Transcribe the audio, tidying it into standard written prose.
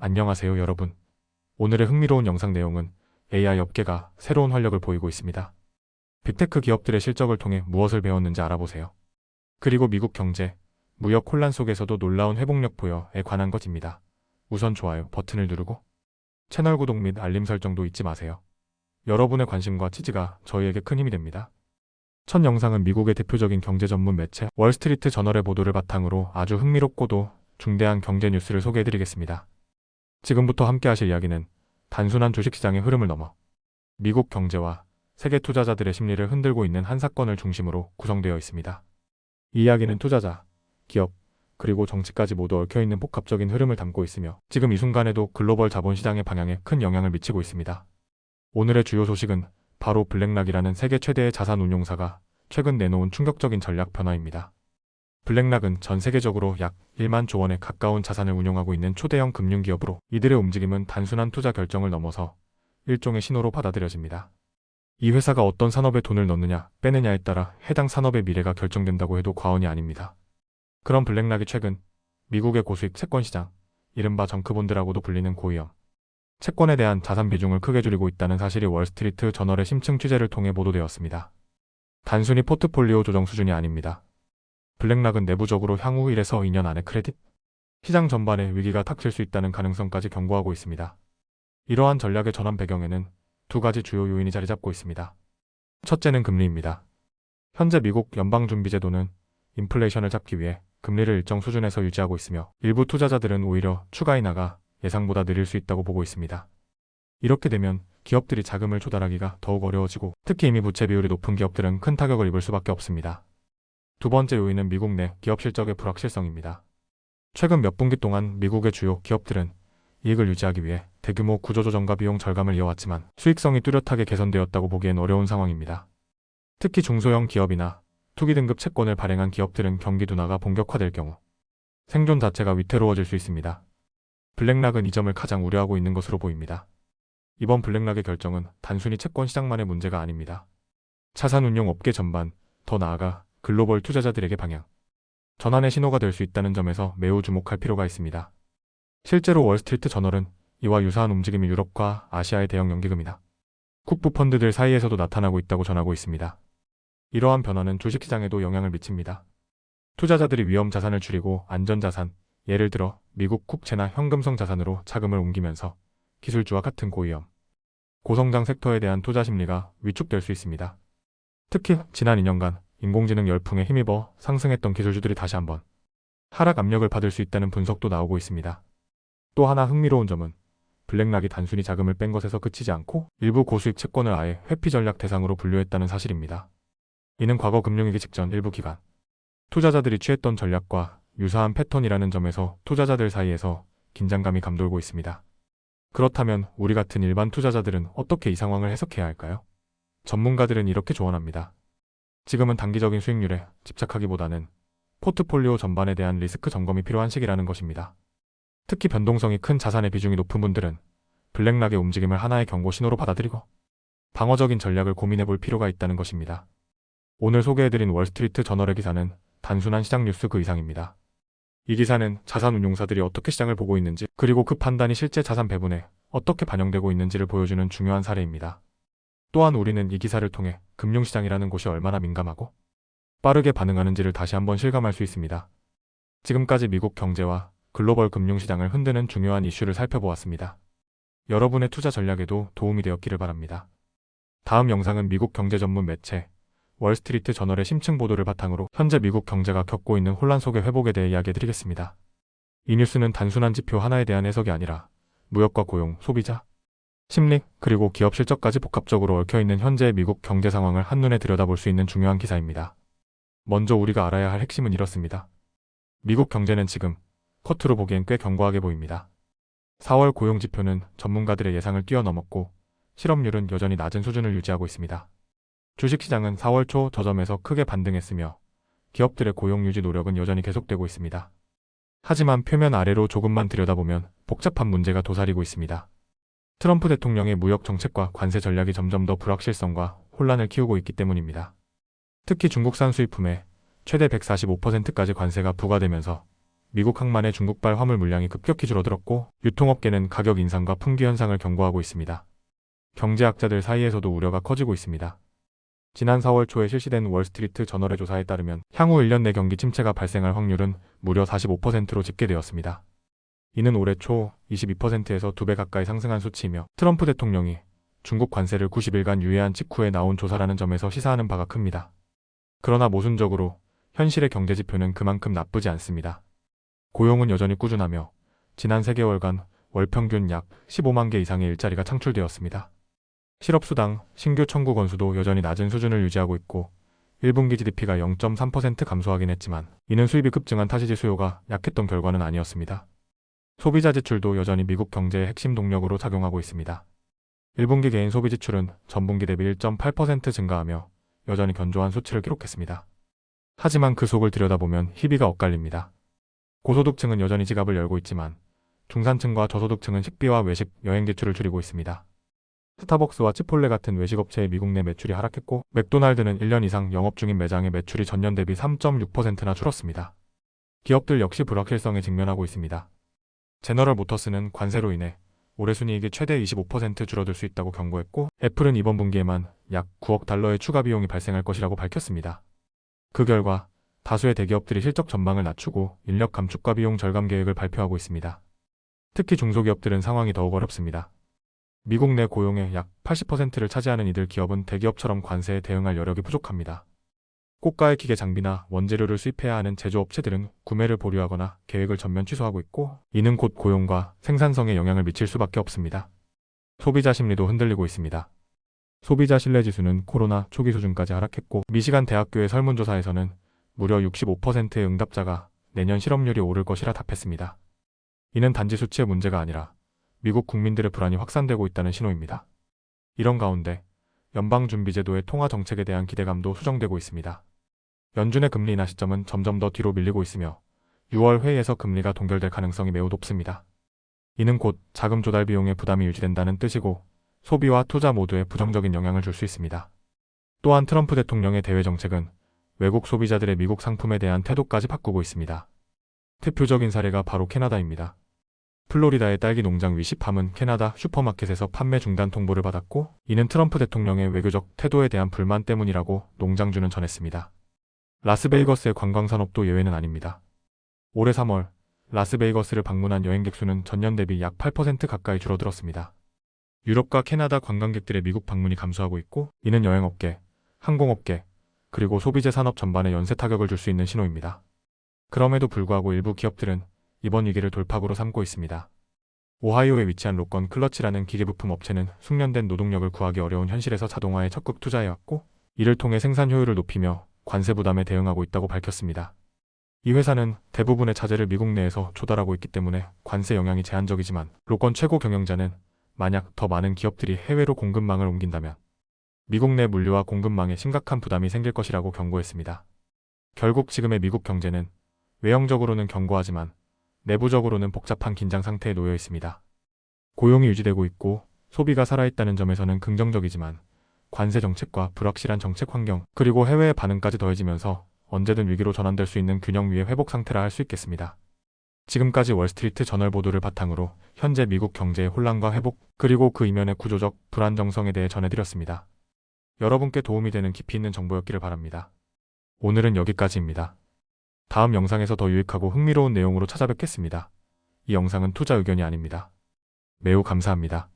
안녕하세요 여러분. 오늘의 흥미로운 영상 내용은 AI 업계가 새로운 활력을 보이고 있습니다. 빅테크 기업들의 실적을 통해 무엇을 배웠는지 알아보세요. 그리고 미국 경제, 무역 혼란 속에서도 놀라운 회복력 보여에 관한 것입니다. 우선 좋아요 버튼을 누르고 채널 구독 및 알림 설정도 잊지 마세요. 여러분의 관심과 지지가 저희에게 큰 힘이 됩니다. 첫 영상은 미국의 대표적인 경제 전문 매체 월스트리트 저널의 보도를 바탕으로 아주 흥미롭고도 중대한 경제 뉴스를 소개해드리겠습니다. 지금부터 함께 하실 이야기는 단순한 주식시장의 흐름을 넘어 미국 경제와 세계 투자자들의 심리를 흔들고 있는 한 사건을 중심으로 구성되어 있습니다. 이 이야기는 투자자, 기업, 그리고 정치까지 모두 얽혀있는 복합적인 흐름을 담고 있으며 지금 이 순간에도 글로벌 자본시장의 방향에 큰 영향을 미치고 있습니다. 오늘의 주요 소식은 바로 블랙락이라는 세계 최대의 자산운용사가 최근 내놓은 충격적인 전략 변화입니다. 블랙락은 전 세계적으로 약 1만 조 원에 가까운 자산을 운용하고 있는 초대형 금융기업으로 이들의 움직임은 단순한 투자 결정을 넘어서 일종의 신호로 받아들여집니다. 이 회사가 어떤 산업에 돈을 넣느냐, 빼느냐에 따라 해당 산업의 미래가 결정된다고 해도 과언이 아닙니다. 그런 블랙락이 최근 미국의 고수익 채권시장, 이른바 정크본드라고도 불리는 고위험 채권에 대한 자산 비중을 크게 줄이고 있다는 사실이 월스트리트 저널의 심층 취재를 통해 보도되었습니다. 단순히 포트폴리오 조정 수준이 아닙니다. 블랙락은 내부적으로 향후 1에서 2년 안에 크레딧 시장 전반에 위기가 닥칠 수 있다는 가능성까지 경고하고 있습니다. 이러한 전략의 전환 배경에는 두 가지 주요 요인이 자리 잡고 있습니다. 첫째는 금리입니다. 현재 미국 연방준비제도는 인플레이션을 잡기 위해 금리를 일정 수준에서 유지하고 있으며 일부 투자자들은 오히려 추가 인하가 예상보다 느릴 수 있다고 보고 있습니다. 이렇게 되면 기업들이 자금을 조달하기가 더욱 어려워지고 특히 이미 부채 비율이 높은 기업들은 큰 타격을 입을 수밖에 없습니다. 두 번째 요인은 미국 내 기업 실적의 불확실성입니다. 최근 몇 분기 동안 미국의 주요 기업들은 이익을 유지하기 위해 대규모 구조조정과 비용 절감을 이어왔지만 수익성이 뚜렷하게 개선되었다고 보기엔 어려운 상황입니다. 특히 중소형 기업이나 투기 등급 채권을 발행한 기업들은 경기 둔화가 본격화될 경우 생존 자체가 위태로워질 수 있습니다. 블랙락은 이 점을 가장 우려하고 있는 것으로 보입니다. 이번 블랙락의 결정은 단순히 채권 시장만의 문제가 아닙니다. 자산운용 업계 전반, 더 나아가 글로벌 투자자들에게 방향 전환의 신호가 될 수 있다는 점에서 매우 주목할 필요가 있습니다. 실제로 월스트리트 저널은 이와 유사한 움직임이 유럽과 아시아의 대형 연기금이나 국부 펀드들 사이에서도 나타나고 있다고 전하고 있습니다. 이러한 변화는 주식시장에도 영향을 미칩니다. 투자자들이 위험 자산을 줄이고 안전자산, 예를 들어 미국 국채나 현금성 자산으로 자금을 옮기면서 기술주와 같은 고위험, 고성장 섹터에 대한 투자 심리가 위축될 수 있습니다. 특히 지난 2년간 인공지능 열풍에 힘입어 상승했던 기술주들이 다시 한번 하락 압력을 받을 수 있다는 분석도 나오고 있습니다. 또 하나 흥미로운 점은 블랙락이 단순히 자금을 뺀 것에서 그치지 않고 일부 고수익 채권을 아예 회피 전략 대상으로 분류했다는 사실입니다. 이는 과거 금융위기 직전 일부 기간 투자자들이 취했던 전략과 유사한 패턴이라는 점에서 투자자들 사이에서 긴장감이 감돌고 있습니다. 그렇다면 우리 같은 일반 투자자들은 어떻게 이 상황을 해석해야 할까요? 전문가들은 이렇게 조언합니다. 지금은 단기적인 수익률에 집착하기보다는 포트폴리오 전반에 대한 리스크 점검이 필요한 시기라는 것입니다. 특히 변동성이 큰 자산의 비중이 높은 분들은 블랙락의 움직임을 하나의 경고 신호로 받아들이고 방어적인 전략을 고민해 볼 필요가 있다는 것입니다. 오늘 소개해드린 월스트리트 저널의 기사는 단순한 시장 뉴스 그 이상입니다. 이 기사는 자산운용사들이 어떻게 시장을 보고 있는지 그리고 그 판단이 실제 자산 배분에 어떻게 반영되고 있는지를 보여주는 중요한 사례입니다. 또한 우리는 이 기사를 통해 금융시장이라는 곳이 얼마나 민감하고 빠르게 반응하는지를 다시 한번 실감할 수 있습니다. 지금까지 미국 경제와 글로벌 금융시장을 흔드는 중요한 이슈를 살펴보았습니다. 여러분의 투자 전략에도 도움이 되었기를 바랍니다. 다음 영상은 미국 경제 전문 매체 월스트리트 저널의 심층 보도를 바탕으로 현재 미국 경제가 겪고 있는 혼란 속의 회복에 대해 이야기해드리겠습니다. 이 뉴스는 단순한 지표 하나에 대한 해석이 아니라 무역과 고용, 소비자, 심리, 그리고 기업 실적까지 복합적으로 얽혀있는 현재의 미국 경제 상황을 한눈에 들여다볼 수 있는 중요한 기사입니다. 먼저 우리가 알아야 할 핵심은 이렇습니다. 미국 경제는 지금 겉으로 보기엔 꽤 견고하게 보입니다. 4월 고용 지표는 전문가들의 예상을 뛰어넘었고 실업률은 여전히 낮은 수준을 유지하고 있습니다. 주식시장은 4월 초 저점에서 크게 반등했으며 기업들의 고용 유지 노력은 여전히 계속되고 있습니다. 하지만 표면 아래로 조금만 들여다보면 복잡한 문제가 도사리고 있습니다. 트럼프 대통령의 무역 정책과 관세 전략이 점점 더 불확실성과 혼란을 키우고 있기 때문입니다. 특히 중국산 수입품에 최대 145%까지 관세가 부과되면서 미국 항만의 중국발 화물 물량이 급격히 줄어들었고 유통업계는 가격 인상과 품귀 현상을 경고하고 있습니다. 경제학자들 사이에서도 우려가 커지고 있습니다. 지난 4월 초에 실시된 월스트리트 저널의 조사에 따르면 향후 1년 내 경기 침체가 발생할 확률은 무려 45%로 집계되었습니다. 이는 올해 초 22%에서 2배 가까이 상승한 수치이며 트럼프 대통령이 중국 관세를 90일간 유예한 직후에 나온 조사라는 점에서 시사하는 바가 큽니다. 그러나 모순적으로 현실의 경제 지표는 그만큼 나쁘지 않습니다. 고용은 여전히 꾸준하며 지난 3개월간 월 평균 약 15만 개 이상의 일자리가 창출되었습니다. 실업수당, 신규 청구 건수도 여전히 낮은 수준을 유지하고 있고 1분기 GDP가 0.3% 감소하긴 했지만 이는 수입이 급증한 탓이지 수요가 약했던 결과는 아니었습니다. 소비자 지출도 여전히 미국 경제의 핵심 동력으로 작용하고 있습니다. 1분기 개인 소비 지출은 전분기 대비 1.8% 증가하며 여전히 견조한 수치를 기록했습니다. 하지만 그 속을 들여다보면 희비가 엇갈립니다. 고소득층은 여전히 지갑을 열고 있지만 중산층과 저소득층은 식비와 외식, 여행 지출을 줄이고 있습니다. 스타벅스와 치폴레 같은 외식업체의 미국 내 매출이 하락했고 맥도날드는 1년 이상 영업 중인 매장의 매출이 전년 대비 3.6%나 줄었습니다. 기업들 역시 불확실성에 직면하고 있습니다. 제너럴 모터스는 관세로 인해 올해 순이익이 최대 25% 줄어들 수 있다고 경고했고 애플은 이번 분기에만 약 9억 달러의 추가 비용이 발생할 것이라고 밝혔습니다. 그 결과 다수의 대기업들이 실적 전망을 낮추고 인력 감축과 비용 절감 계획을 발표하고 있습니다. 특히 중소기업들은 상황이 더욱 어렵습니다. 미국 내 고용의 약 80%를 차지하는 이들 기업은 대기업처럼 관세에 대응할 여력이 부족합니다. 고가의 기계 장비나 원재료를 수입해야 하는 제조업체들은 구매를 보류하거나 계획을 전면 취소하고 있고 이는 곧 고용과 생산성에 영향을 미칠 수밖에 없습니다. 소비자 심리도 흔들리고 있습니다. 소비자 신뢰지수는 코로나 초기 수준까지 하락했고 미시간 대학교의 설문조사에서는 무려 65%의 응답자가 내년 실업률이 오를 것이라 답했습니다. 이는 단지 수치의 문제가 아니라 미국 국민들의 불안이 확산되고 있다는 신호입니다. 이런 가운데 연방준비제도의 통화 정책에 대한 기대감도 수정되고 있습니다. 연준의 금리 인하 시점은 점점 더 뒤로 밀리고 있으며 6월 회의에서 금리가 동결될 가능성이 매우 높습니다. 이는 곧 자금 조달 비용의 부담이 유지된다는 뜻이고 소비와 투자 모두에 부정적인 영향을 줄 수 있습니다. 또한 트럼프 대통령의 대외 정책은 외국 소비자들의 미국 상품에 대한 태도까지 바꾸고 있습니다. 대표적인 사례가 바로 캐나다입니다. 플로리다의 딸기 농장 위시팜은 캐나다 슈퍼마켓에서 판매 중단 통보를 받았고 이는 트럼프 대통령의 외교적 태도에 대한 불만 때문이라고 농장주는 전했습니다. 라스베이거스의 관광산업도 예외는 아닙니다. 올해 3월 라스베이거스를 방문한 여행객 수는 전년 대비 약 8% 가까이 줄어들었습니다. 유럽과 캐나다 관광객들의 미국 방문이 감소하고 있고 이는 여행업계, 항공업계, 그리고 소비재 산업 전반에 연쇄 타격을 줄 수 있는 신호입니다. 그럼에도 불구하고 일부 기업들은 이번 위기를 돌파구로 삼고 있습니다. 오하이오에 위치한 로건 클러치라는 기계부품 업체는 숙련된 노동력을 구하기 어려운 현실에서 자동화에 적극 투자해왔고 이를 통해 생산 효율을 높이며 관세 부담에 대응하고 있다고 밝혔습니다. 이 회사는 대부분의 차제를 미국 내에서 조달하고 있기 때문에 관세 영향이 제한적이지만 로건 최고 경영자는 만약 더 많은 기업들이 해외로 공급망을 옮긴다면 미국 내 물류와 공급망에 심각한 부담이 생길 것이라고 경고했습니다. 결국 지금의 미국 경제는 외형적으로는 견고하지만 내부적으로는 복잡한 긴장 상태에 놓여 있습니다. 고용이 유지되고 있고 소비가 살아있다는 점에서는 긍정적이지만 관세 정책과 불확실한 정책 환경 그리고 해외의 반응까지 더해지면서 언제든 위기로 전환될 수 있는 균형 위의 회복 상태라 할 수 있겠습니다. 지금까지 월스트리트 저널 보도를 바탕으로 현재 미국 경제의 혼란과 회복 그리고 그 이면의 구조적 불안정성에 대해 전해드렸습니다. 여러분께 도움이 되는 깊이 있는 정보였기를 바랍니다. 오늘은 여기까지입니다. 다음 영상에서 더 유익하고 흥미로운 내용으로 찾아뵙겠습니다. 이 영상은 투자 의견이 아닙니다. 매우 감사합니다.